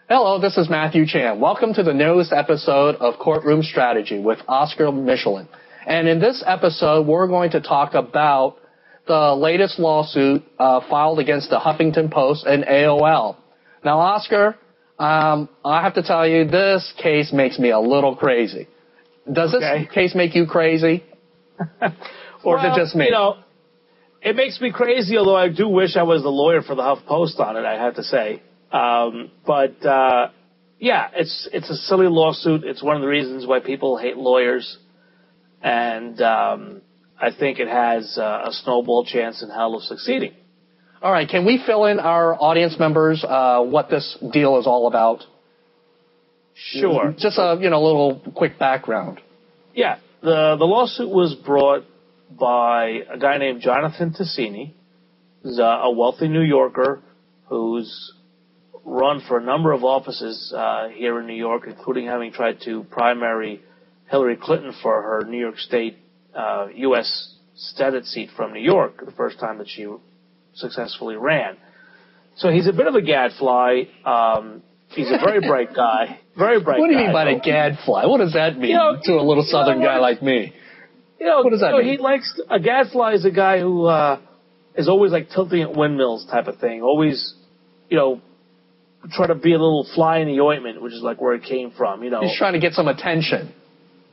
Hello, this is Matthew Chan. Welcome to the newest episode of Courtroom Strategy with Oscar Michelen. And in this episode, we're going to talk about the latest lawsuit filed against the Huffington Post and AOL. Now, Oscar, I have to tell you, this case makes me a little crazy. Does this case make you crazy? Or is it just me? It makes me crazy, although I do wish I was the lawyer for the Huff Post on it, I have to say. It's a silly lawsuit. It's one of the reasons why people hate lawyers. And I think it has a snowball chance in hell of succeeding. All right. Can we fill in our audience members what this deal is all about? Sure. Just a little quick background. Yeah. The lawsuit was brought by a guy named Jonathan Tassini, who's a wealthy New Yorker who's run for a number of offices here in New York, including having tried to primary Hillary Clinton for her New York State U.S. Senate seat from New York, the first time that she successfully ran. So he's a bit of a gadfly. He's a very bright guy. Very bright guy. What do you mean by a gadfly? What does that mean to a little southern guy like me? What does that mean? A gadfly is a guy who is always like tilting at windmills type of thing. Always, try to be a little fly in the ointment, which is like where it came from. He's trying to get some attention.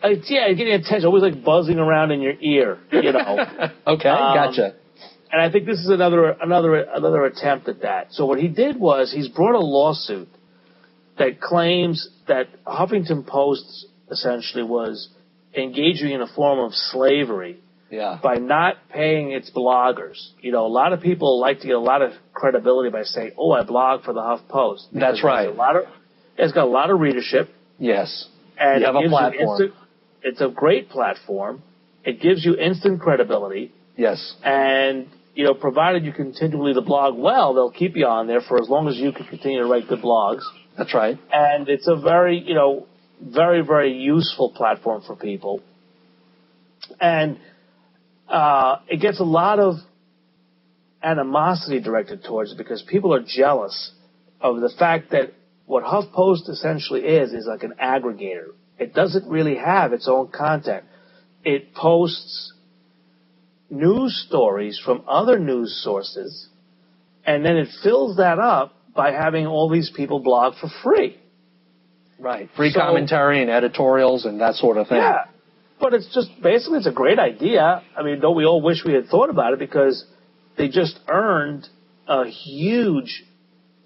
Getting attention. Always like buzzing around in your ear. Okay, gotcha. And I think this is another attempt at that. So what he did was he's brought a lawsuit that claims that Huffington Post essentially was engaging in a form of slavery by not paying its bloggers. A lot of people like to get a lot of credibility by saying, "Oh, I blog for the Huff Post." That's right. It's got a lot of readership. Yes. And you have a platform. It's a great platform. It gives you instant credibility. Yes. And, provided you continually to blog well, they'll keep you on there for as long as you can continue to write good blogs. That's right. And it's a very, very, very useful platform for people. And it gets a lot of animosity directed towards it because people are jealous of the fact that what HuffPost essentially is like an aggregator. It doesn't really have its own content. It posts news stories from other news sources, and then it fills that up by having all these people blog for free. Right. Free commentary and editorials and that sort of thing. Yeah. But it's just basically it's a great idea. I mean, don't we all wish we had thought about it because they just earned a huge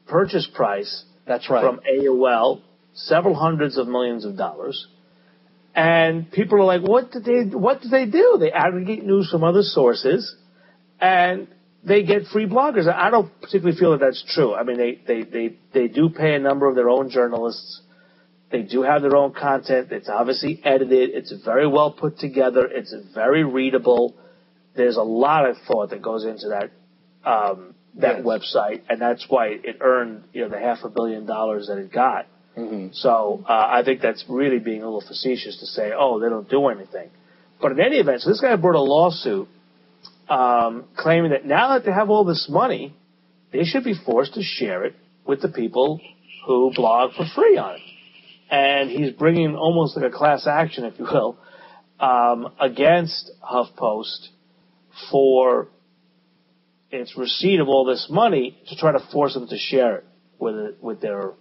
purchase price. That's right. From AOL, several hundreds of millions of dollars. And people are like, what do they do? They aggregate news from other sources and they get free bloggers. I don't particularly feel that that's true. I mean, they do pay a number of their own journalists. They do have their own content. It's obviously edited. It's very well put together. It's very readable. There's a lot of thought that goes into that website, and that's why it earned the $500 million that it got. Mm-hmm. So I think that's really being a little facetious to say, oh, they don't do anything. But in any event, so this guy brought a lawsuit claiming that now that they have all this money, they should be forced to share it with the people who blog for free on it. And he's bringing almost like a class action, if you will, against HuffPost for its receipt of all this money to try to force them to share it with their.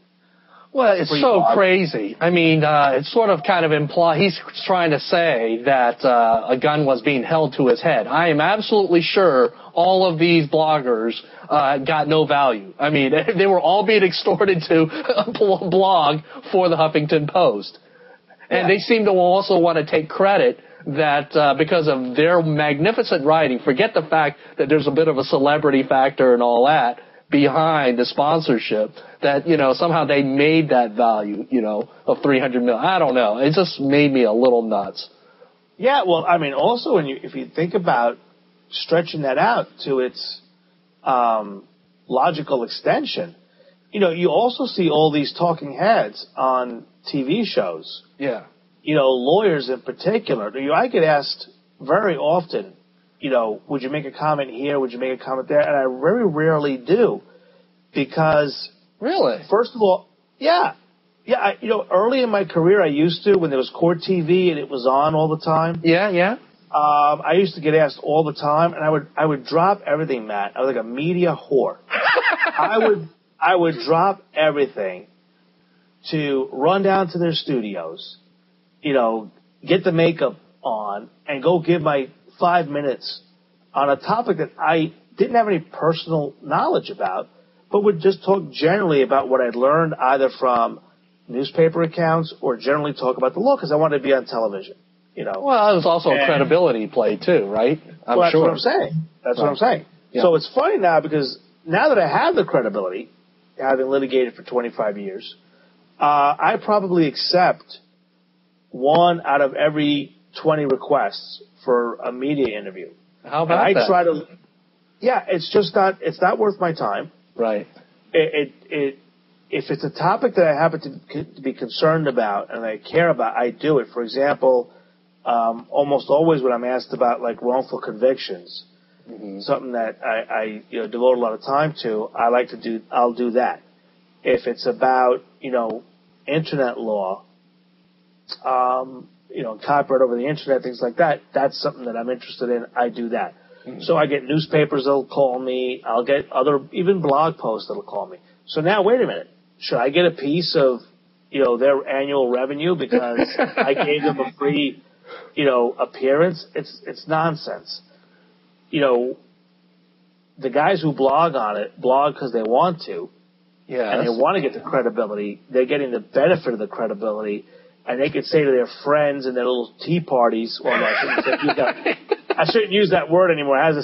Well, it's so crazy. I mean, it's sort of kind of he's trying to say that a gun was being held to his head. I am absolutely sure all of these bloggers got no value. I mean, they were all being extorted to blog for the Huffington Post. And they seem to also want to take credit that because of their magnificent writing, forget the fact that there's a bit of a celebrity factor and all that behind the sponsorship, that, somehow they made that value, of $300 million. I don't know. It just made me a little nuts. Yeah, well, I mean, also if you think about stretching that out to its logical extension, you also see all these talking heads on TV shows. Yeah. Lawyers in particular. I get asked very often, would you make a comment here? Would you make a comment there? And I very rarely do because... Really? First of all, Yeah. Yeah, early in my career, I used to, when there was Court TV and it was on all the time. Yeah. I used to get asked all the time, and I would drop everything, Matt. I was like a media whore. I would drop everything to run down to their studios, get the makeup on, and go give my 5 minutes on a topic that I didn't have any personal knowledge about, but would just talk generally about what I'd learned either from newspaper accounts or generally talk about the law because I wanted to be on television. Well, it was also a credibility play too, right? That's what I'm saying. That's what I'm saying. Yeah. So it's funny now because now that I have the credibility, having litigated for 25 years, I probably accept 1 out of every 20 requests for a media interview. How about that? Try to. Yeah, it's just not. It's not worth my time. Right. If it's a topic that I happen to be concerned about and I care about, I do it. For example. Almost always when I'm asked about like wrongful convictions, something that I devote a lot of time to, I'll do that. If it's about, internet law, copyright over the internet, things like that, that's something that I'm interested in. I do that. So I get newspapers that'll call me. I'll get even blog posts that'll call me. So now, wait a minute. Should I get a piece of, their annual revenue because I gave them a free appearance? It's nonsense. The guys who blog on it blog because they want to. Yeah. And they want to get the credibility. They're getting the benefit of the credibility. And they could say to their friends in their little tea parties, well, no, I shouldn't use that word anymore. It has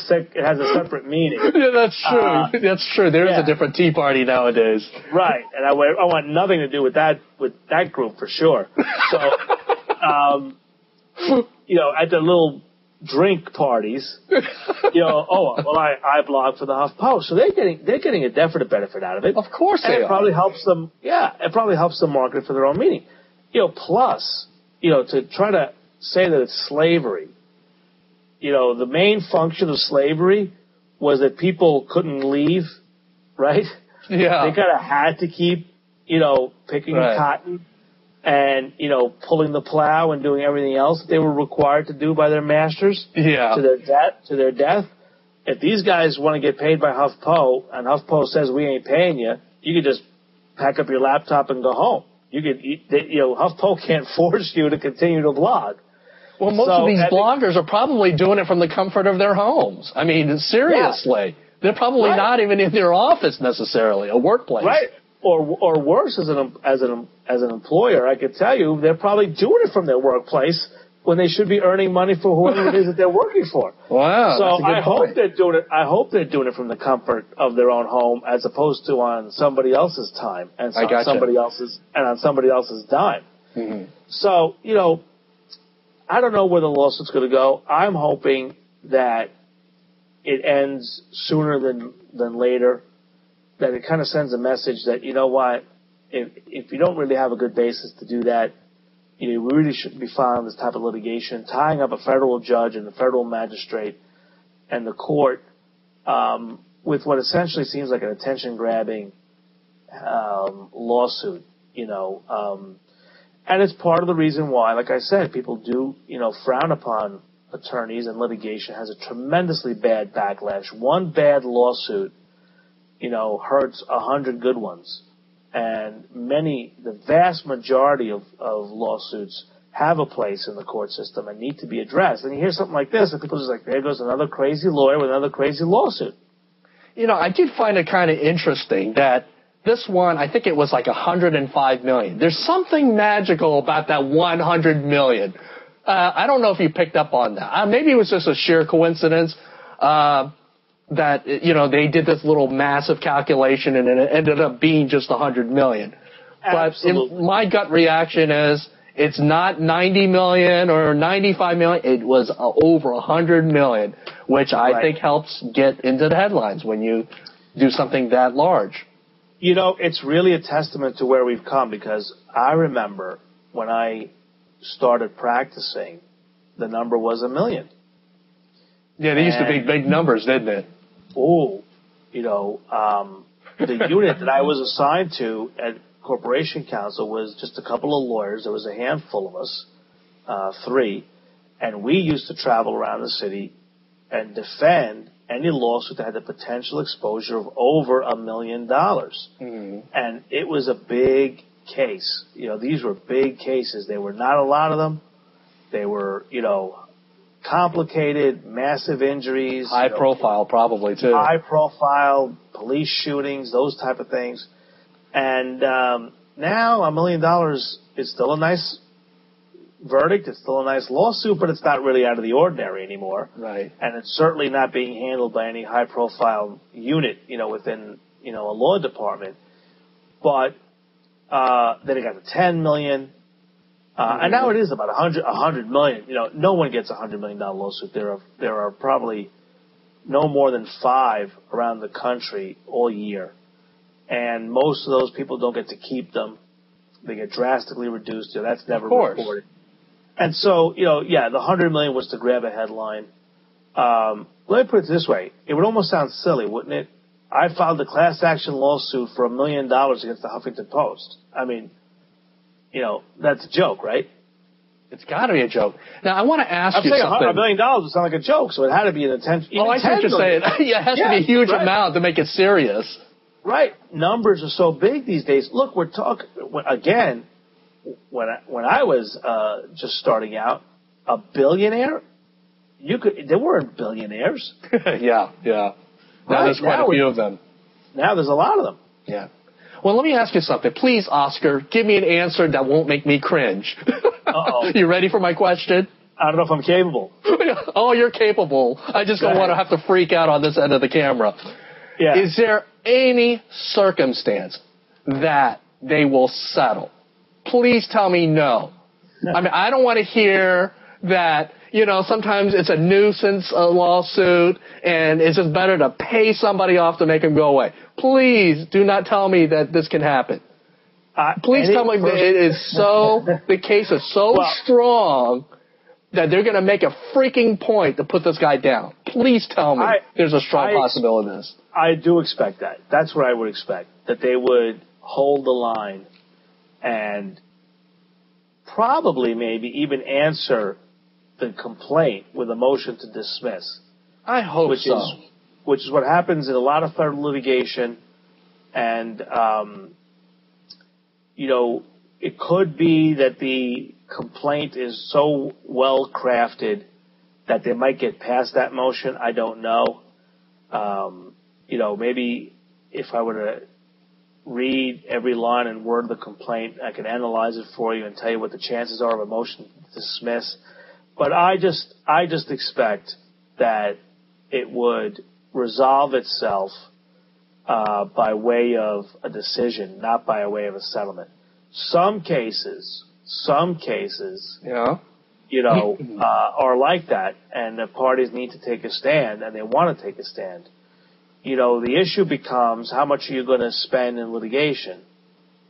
a separate meaning. Yeah, that's true. That's true. There is a different tea party nowadays. Right. And I want nothing to do with that group for sure. So, at the little drink parties, I blog for the HuffPost, so they're getting a definite benefit out of it. Of course they are. It probably helps them. Yeah, it probably helps them market for their own meeting. Plus, to try to say that it's slavery. The main function of slavery was that people couldn't leave, right? Yeah. They kind of had to keep, picking cotton. And, pulling the plow and doing everything else that they were required to do by their masters to their death. If these guys want to get paid by HuffPo and HuffPo says we ain't paying you, you could just pack up your laptop and go home. HuffPo can't force you to continue to blog. Well, most of these bloggers are probably doing it from the comfort of their homes. I mean, seriously. Yeah. They're probably not even in their office necessarily, a workplace. Right. Or worse, as an employer, I could tell you they're probably doing it from their workplace when they should be earning money for whoever it is that they're working for. Wow! So I hope they're doing it. I hope they're doing it from the comfort of their own home, as opposed to on somebody else's time and on somebody else's dime. Mm-hmm. So I don't know where the lawsuit's going to go. I'm hoping that it ends sooner than later. That it kind of sends a message that, if you don't really have a good basis to do that, we really shouldn't be filing this type of litigation, tying up a federal judge and a federal magistrate and the court with what essentially seems like an attention-grabbing lawsuit, and it's part of the reason why, like I said, people do, frown upon attorneys, and litigation has a tremendously bad backlash. One bad lawsuit hurts 100 good ones. And the vast majority of lawsuits have a place in the court system and need to be addressed. And you hear something like this, and people are just like, there goes another crazy lawyer with another crazy lawsuit. I did find it kind of interesting that this one, I think it was like $105 million. There's something magical about that $100 million. I don't know if you picked up on that. Maybe it was just a sheer coincidence. That, they did this little massive calculation and it ended up being just $100 million. Absolutely. But my gut reaction is it's not $90 million or $95 million. It was over $100 million, which I think helps get into the headlines when you do something that large. It's really a testament to where we've come, because I remember when I started practicing, the number was $1 million. Yeah, they used to be big numbers, didn't it? Oh, the unit that I was assigned to Corporation Counsel was just a couple of lawyers. There was a handful of us, 3, and we used to travel around the city and defend any lawsuit that had the potential exposure of over $1 million. And it was a big case. These were big cases. They were not a lot of them. They were, complicated, massive injuries. High profile, probably, too. High profile, police shootings, those type of things. And now $1 million is still a nice verdict. It's still a nice lawsuit, but it's not really out of the ordinary anymore. Right. And it's certainly not being handled by any high profile unit, within, a law department. But then it got to $10 million. And now it is about $100 million. No one gets a $100 million lawsuit. There are probably no more than 5 around the country all year. And most of those people don't get to keep them. They get drastically reduced. That's never reported. And so, the $100 million was to grab a headline. Let me put it this way. It would almost sound silly, wouldn't it? I filed a class action lawsuit for $1 million against the Huffington Post. I mean, that's a joke, right? It's got to be a joke. Now, I want to ask you something. $1 million would sound like a joke, so it had to be an intention. I see what you're saying. Yeah, it has to be a huge amount to make it serious. Right. Numbers are so big these days. Look, we're talking, again, when I was just starting out, a billionaire, there weren't billionaires. Yeah. Now there's quite a few of them. Now there's a lot of them. Yeah. Well, let me ask you something. Please, Oscar, give me an answer that won't make me cringe. Uh-oh. You ready for my question? I don't know if I'm capable. Oh, you're capable. I just don't want to have to freak out on this end of the camera. Yeah. Is there any circumstance that they will settle? Please tell me no. I mean, I don't want to hear that, sometimes it's a nuisance lawsuit and it's just better to pay somebody off to make them go away. Please do not tell me that this can happen. Please tell me that it is so, the case is so strong that they're going to make a freaking point to put this guy down. Please tell me there's a strong possibility of this. I do expect that. That's what I would expect, that they would hold the line and probably maybe even answer the complaint with a motion to dismiss. I hope so. Which is what happens in a lot of federal litigation. And, it could be that the complaint is so well crafted that they might get past that motion. I don't know. Maybe if I were to read every line and word of the complaint, I could analyze it for you and tell you what the chances are of a motion to dismiss. But I just expect that it would resolve itself by way of a decision, not by way of a settlement. Some cases, yeah, are like that, and the parties need to take a stand, and they want to take a stand. The issue becomes how much are you going to spend in litigation?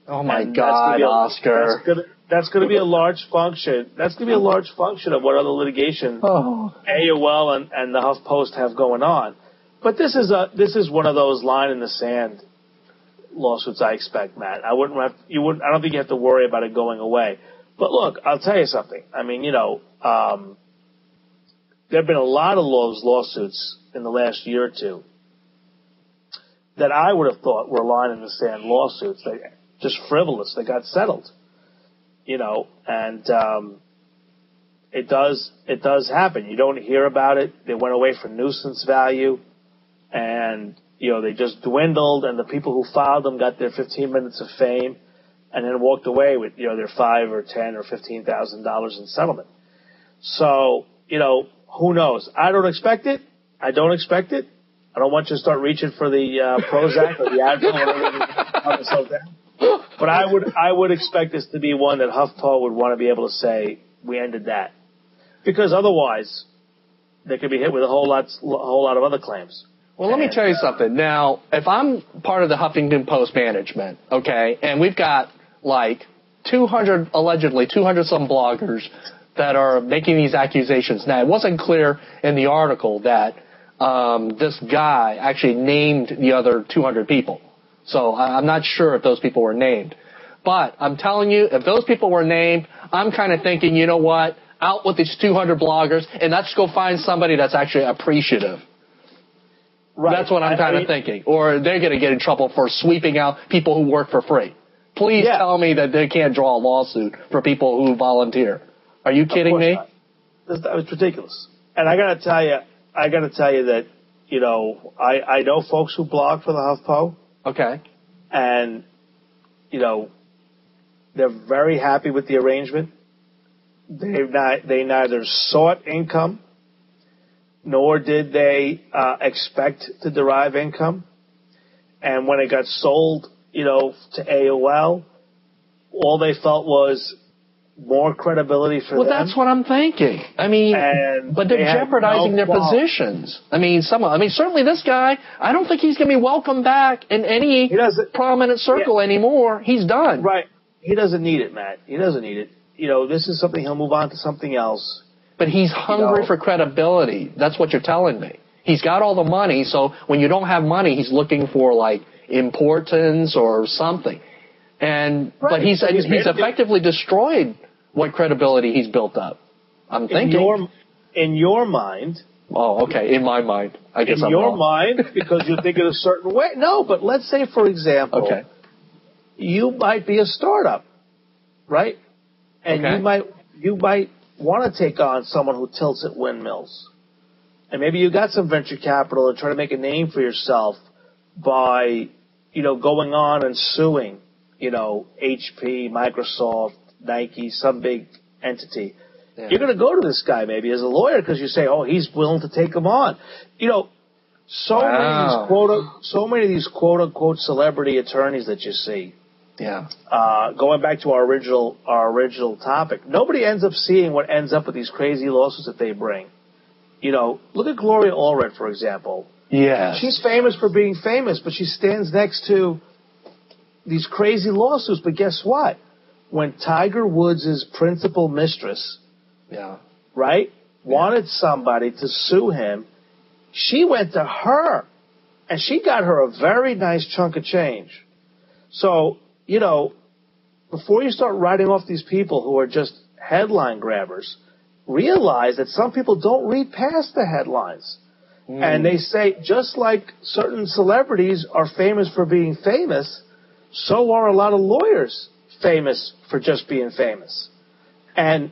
Oh my God, Oscar! That's going to be a large function. That's going to be a large function of what other litigation AOL and the HuffPost have going on. But this is one of those line in the sand lawsuits. I expect, Matt. I don't think you have to worry about it going away. But look, I'll tell you something. I mean, there have been a lot of lawsuits in the last year or two that I would have thought were line in the sand lawsuits. They just frivolous. They got settled. And it does happen. You don't hear about it. They went away for nuisance value, and they just dwindled. And the people who filed them got their 15 minutes of fame, and then walked away with their $5,000 or $10,000 or $15,000 in settlement. So who knows? I don't expect it. I don't want you to start reaching for the Prozac or the Advil or whatever to calm yourself down. But I would expect this to be one that HuffPo would want to be able to say, we ended that. Because otherwise, they could be hit with a whole lot of other claims. Well, let me tell you something. Now, if I'm part of the Huffington Post management, okay, and we've got like 200 some bloggers that are making these accusations. Now, it wasn't clear in the article that this guy actually named the other 200 people. So I'm not sure if those people were named. But I'm telling you, if those people were named, I'm kind of thinking, you know what? Out with these 200 bloggers, and let's go find somebody that's actually appreciative. Right. That's what I'm kind of thinking. Or they're going to get in trouble for sweeping out people who work for free. Please tell me that they can't draw a lawsuit for people who volunteer. Are you kidding me? That was ridiculous. And I got to tell you that, you know, I know folks who blog for the HuffPo. Okay. And, you know, they're very happy with the arrangement. They neither sought income, nor did they expect to derive income. And when it got sold, you know, to AOL, all they felt was more credibility for them. Well, that's what I'm thinking. I mean, but they're jeopardizing their positions. I mean, certainly this guy, I don't think he's going to be welcome back in any prominent circle anymore. He's done. Right. He doesn't need it, Matt. He doesn't need it. You know, this is something he'll move on to something else. But he's hungry for credibility. That's what you're telling me. He's got all the money, so when you don't have money, he's looking for, like, importance or something. But he's effectively destroyed what credibility he's built up. I'm thinking. In your mind. Oh, okay. In my mind. I guess I'm wrong. In your mind, because you're thinking a certain way. No, but let's say, for example, you might be a startup, right? And you might want to take on someone who tilts at windmills. And maybe you got some venture capital and try to make a name for yourself by, you know, going on and suing, you know, HP, Microsoft, Nike, some big entity. Yeah. You're going to go to this guy maybe as a lawyer because you say, oh, he's willing to take him on. You know, so many of these quote unquote celebrity attorneys that you see. Yeah. Going back to our original topic, nobody ends up seeing what ends up with these crazy lawsuits that they bring. You know, look at Gloria Allred, for example. Yes. She's famous for being famous, but she stands next to these crazy lawsuits. But guess what? When Tiger Woods' principal mistress, wanted somebody to sue him, she went to her, and she got her a very nice chunk of change. So, you know, before you start writing off these people who are just headline grabbers, realize that some people don't read past the headlines. And they say, just like certain celebrities are famous for being famous, so are a lot of lawyers famous for just being famous. And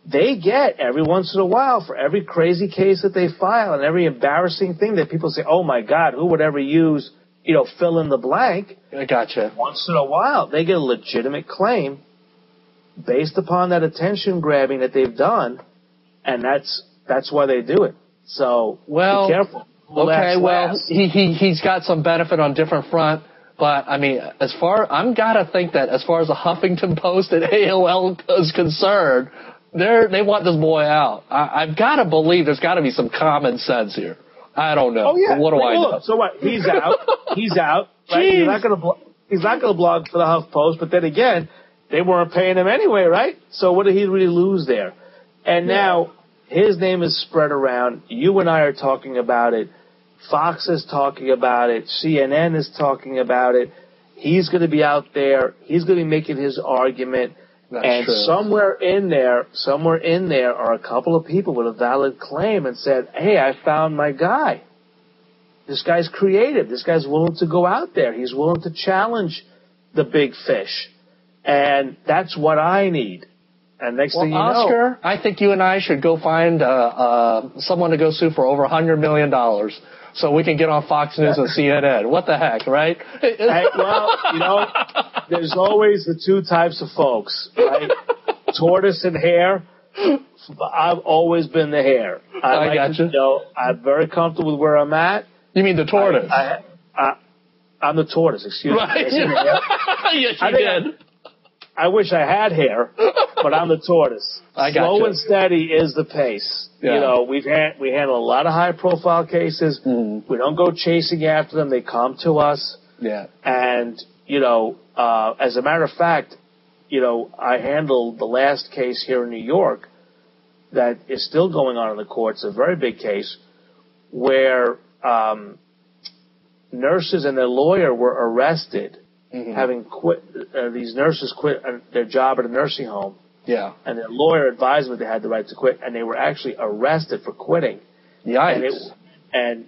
they get, every once in a while, for every crazy case that they file and every embarrassing thing that people say, oh, my God, who would ever use, you know, fill in the blank. I gotcha. Once in a while, they get a legitimate claim based upon that attention grabbing that they've done, and that's why they do it. So be careful. He's got some benefit on different front, but I mean, I'm gotta think that as far as the Huffington Post and AOL is concerned, they want this boy out. I've got to believe there's got to be some common sense here. I don't know. Oh yeah. What do I know? So what? He's out. He's out. Right? He's not gonna blog for the HuffPost. But then again, they weren't paying him anyway, right? So what did he really lose there? And now his name is spread around. You and I are talking about it. Fox is talking about it. CNN is talking about it. He's going to be out there. He's going to be making his argument. That's true. Somewhere in there are a couple of people with a valid claim and said, hey, I found my guy. This guy's creative. This guy's willing to go out there. He's willing to challenge the big fish. And that's what I need. And next thing you know, Oscar, I think you and I should go find someone to go sue for over $100 million so we can get on Fox News and CNN. What the heck, right? Hey, well, you know, there's always the two types of folks, right? Tortoise and hare. I've always been the hare. I gotcha. You know, I'm very comfortable with where I'm at. You mean the tortoise? I'm the tortoise, excuse me. Right. Yes, you did. I wish I had hair, but I'm the tortoise. Slow and steady is the pace. Yeah. You know, we handle a lot of high-profile cases. Mm-hmm. We don't go chasing after them. They come to us. Yeah. And, you know, as a matter of fact, you know, I handled the last case here in New York that is still going on in the courts, a very big case, where nurses and their lawyer were arrested having quit, these nurses quit their job at a nursing home. Yeah. And their lawyer advised them they had the right to quit, and they were actually arrested for quitting. Yikes. And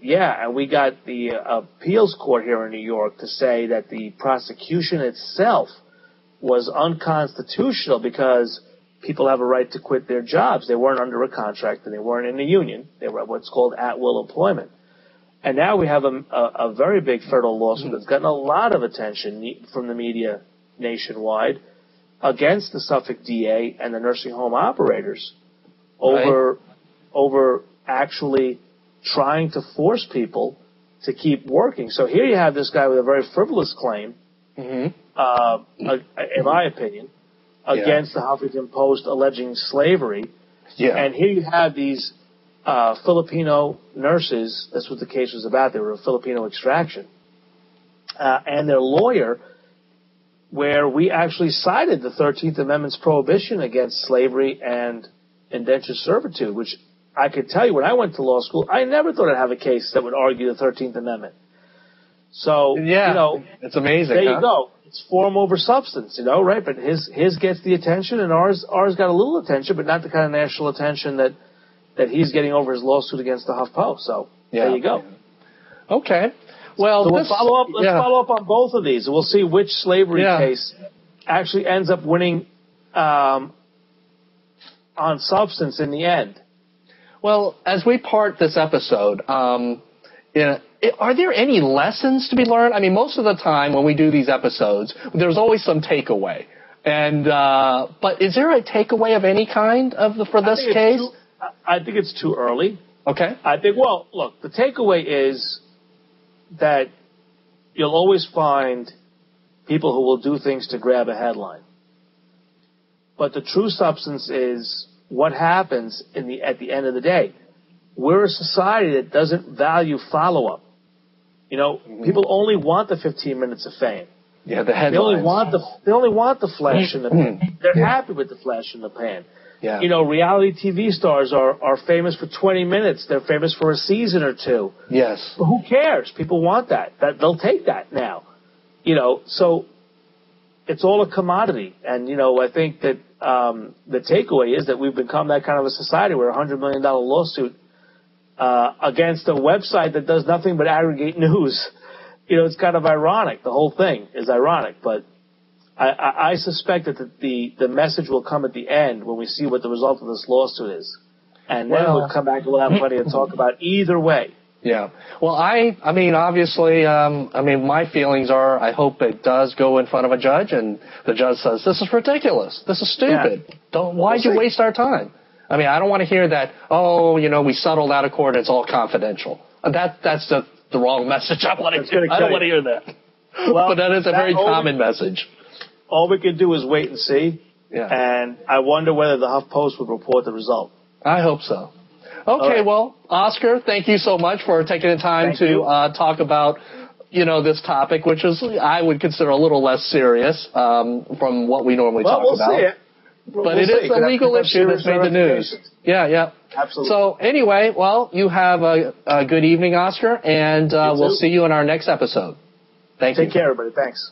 we got the appeals court here in New York to say that the prosecution itself was unconstitutional because people have a right to quit their jobs. They weren't under a contract and they weren't in a union. They were what's called at-will employment. And now we have a very big federal lawsuit that's gotten a lot of attention from the media nationwide against the Suffolk DA and the nursing home operators over actually trying to force people to keep working. So here you have this guy with a very frivolous claim, in my opinion, against the Huffington Post alleging slavery. Yeah. And here you have these Filipino nurses. That's what the case was about. They were of Filipino extraction. And their lawyer, where we actually cited the 13th Amendment's prohibition against slavery and indentured servitude, which I could tell you when I went to law school, I never thought I'd have a case that would argue the 13th Amendment. So, it's amazing. There you go. It's form over substance, right? But his gets the attention, and ours got a little attention, but not the kind of national attention that he's getting over his lawsuit against the HuffPost. So there you go. Okay. Well, so let's follow up on both of these. We'll see which slavery case actually ends up winning on substance in the end. Well, as we part this episode, are there any lessons to be learned? I mean, most of the time when we do these episodes, there's always some takeaway. And but is there a takeaway of any kind for this case? I think it's too early. Okay. I think, look, the takeaway is that you'll always find people who will do things to grab a headline. But the true substance is what happens at the end of the day. We're a society that doesn't value follow-up. People only want the 15 minutes of fame. Yeah, the headlines. They only want the flash in the pan. They're happy with the flash in the pan. Yeah. Reality TV stars are famous for 20 minutes. They're famous for a season or two. Yes. But who cares? People want that. They'll take that now. So it's all a commodity. And, I think that the takeaway is that we've become that kind of a society where a $100 million lawsuit against a website that does nothing but aggregate news. It's kind of ironic. The whole thing is ironic. But I suspect that the message will come at the end when we see what the result of this lawsuit is. And then we'll come back and we'll have plenty to talk about either way. Yeah. Well, I mean, obviously, my feelings are I hope it does go in front of a judge and the judge says, this is ridiculous. This is stupid. Yeah. Why'd you waste our time? I mean, I don't want to hear that, we settled out of court and it's all confidential. That's the wrong message I want to hear. I don't want to hear that. Well, but that is a very common message. All we can do is wait and see. Yeah. And I wonder whether the HuffPost would report the result. I hope so. Okay, well, Oscar, thank you so much for taking the time to talk about, this topic, which is, I would consider a little less serious from what we normally talk about. See it. But it is a legal issue that's made the news. Yeah. Absolutely. So anyway, you have a good evening, Oscar, and we'll see you in our next episode. Thank you. Take care, everybody. Thanks.